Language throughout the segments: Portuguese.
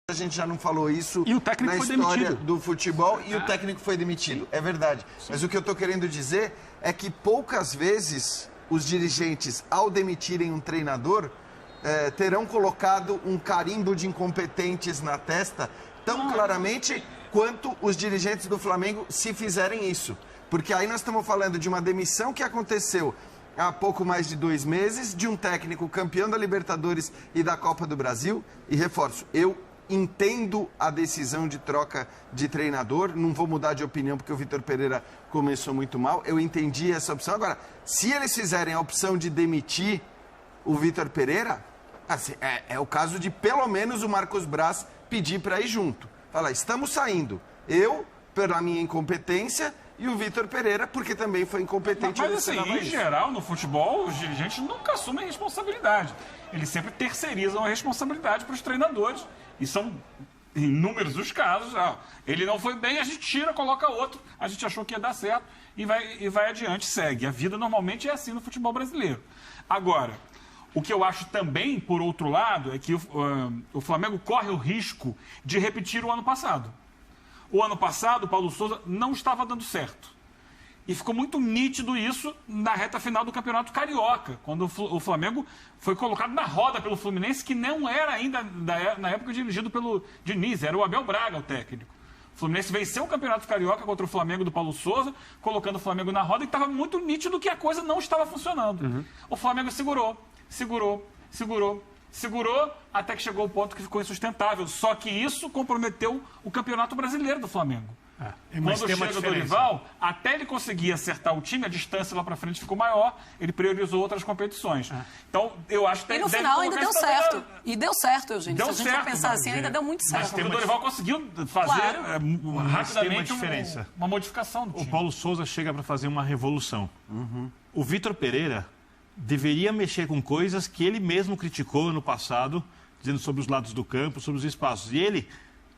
A gente já não falou isso e o técnico na foi história demitido. do futebol e o técnico foi demitido. É verdade. Mas o que eu estou querendo dizer é que poucas vezes os dirigentes, ao demitirem um treinador, terão colocado um carimbo de incompetentes na testa tão claramente quanto os dirigentes do Flamengo se fizerem isso. Porque aí nós estamos falando de uma demissão que aconteceu há pouco mais de 2 meses, de um técnico campeão da Libertadores e da Copa do Brasil. E reforço, eu entendo a decisão de troca de treinador, não vou mudar de opinião porque o Vitor Pereira começou muito mal, eu entendi essa opção. Agora, se eles fizerem a opção de demitir o Vitor Pereira, assim, é o caso de pelo menos o Marcos Braz pedir para ir junto. Fala, estamos saindo, eu, pela minha incompetência, e o Vitor Pereira, porque também foi incompetente. Mas assim, em geral, no futebol, os dirigentes nunca assumem responsabilidade. Eles sempre terceirizam a responsabilidade para os treinadores. E são inúmeros os casos. Ele não foi bem, a gente tira, coloca outro. A gente achou que ia dar certo e vai adiante, segue. A vida normalmente é assim no futebol brasileiro. Agora, o que eu acho também, por outro lado, é que o Flamengo corre o risco de repetir o ano passado. O ano passado, o Paulo Souza não estava dando certo. E ficou muito nítido isso na reta final do Campeonato Carioca, quando o Flamengo foi colocado na roda pelo Fluminense, que não era ainda, na época, dirigido pelo Diniz, era o Abel Braga o técnico. O Fluminense venceu o Campeonato Carioca contra o Flamengo do Paulo Souza, colocando o Flamengo na roda, e estava muito nítido que a coisa não estava funcionando. O Flamengo segurou, até que chegou o ponto que ficou insustentável. Só que isso comprometeu o Campeonato Brasileiro do Flamengo. Quando chega o Dorival, até ele conseguir acertar o time, a distância lá pra frente ficou maior, ele priorizou outras competições. Então, eu acho que E no final ainda deu certo. E deu certo, Eugênio. Se a gente for pensar assim, ainda deu muito certo. Mas o Dorival conseguiu fazer rapidamente uma modificação do time. O Paulo Souza chega para fazer uma revolução. O Vitor Pereira deveria mexer com coisas que ele mesmo criticou no passado, dizendo sobre os lados do campo, sobre os espaços. E ele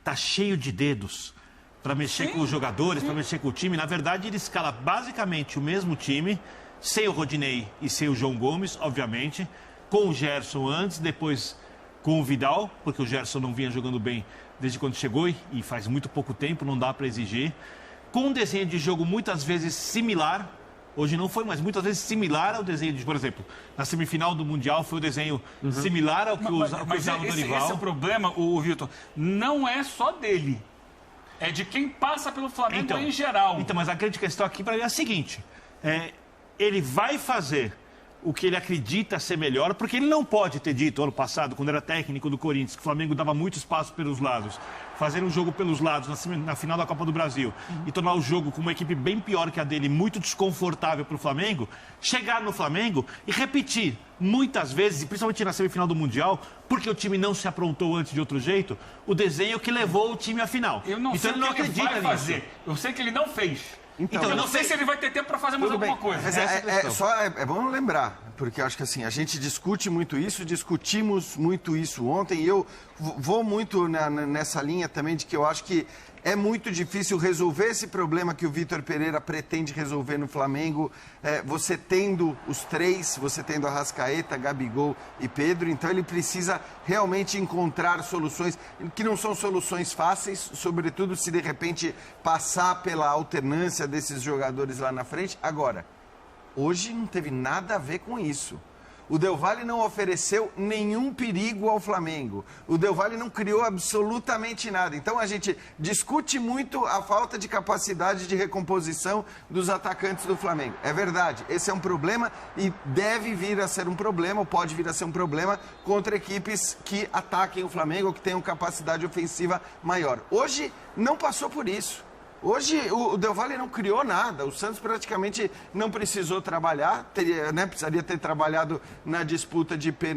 tá cheio de dedos para mexer com os jogadores, para mexer com o time. Na verdade, ele escala basicamente o mesmo time, sem o Rodinei e sem o João Gomes, obviamente, com o Gerson antes, depois com o Vidal, porque o Gerson não vinha jogando bem desde quando chegou e faz muito pouco tempo, não dá para exigir. Com um desenho de jogo muitas vezes similar, hoje não foi, mas muitas vezes similar ao desenho de, por exemplo, na semifinal do Mundial foi o desenho similar ao que usava o Dorival. Esse é o problema, o Vitor, não é só dele. É de quem passa pelo Flamengo em geral. Então, mas a grande questão aqui para mim é a seguinte. Ele vai fazer o que ele acredita ser melhor, porque ele não pode ter dito ano passado, quando era técnico do Corinthians, que o Flamengo dava muito espaço pelos lados, fazer um jogo pelos lados na final da Copa do Brasil e tornar o jogo com uma equipe bem pior que a dele, muito desconfortável para o Flamengo, chegar no Flamengo e repetir muitas vezes, e principalmente na semifinal do Mundial, porque o time não se aprontou antes de outro jeito, o desenho que levou o time à final. Eu não sei ele não acredita vai fazer. Eu sei que ele não fez. Então eu não sei se ele vai ter tempo para fazer mais alguma coisa. Mas é bom lembrar, porque eu acho que assim, a gente discute muito isso, discutimos muito isso ontem, e eu vou muito nessa linha também de que eu acho que é muito difícil resolver esse problema que o Vitor Pereira pretende resolver no Flamengo, você tendo os três, você tendo Arrascaeta, Gabigol e Pedro, então ele precisa realmente encontrar soluções que não são soluções fáceis, sobretudo se de repente passar pela alternância desses jogadores lá na frente. Agora, hoje não teve nada a ver com isso. O Del Valle não ofereceu nenhum perigo ao Flamengo. O Del Valle não criou absolutamente nada. Então a gente discute muito a falta de capacidade de recomposição dos atacantes do Flamengo. É verdade, esse é um problema e deve vir a ser um problema, ou pode vir a ser um problema, contra equipes que ataquem o Flamengo ou que tenham capacidade ofensiva maior. Hoje não passou por isso. Hoje o Del Valle não criou nada, o Santos praticamente não precisou trabalhar, precisaria ter trabalhado na disputa de pênalti.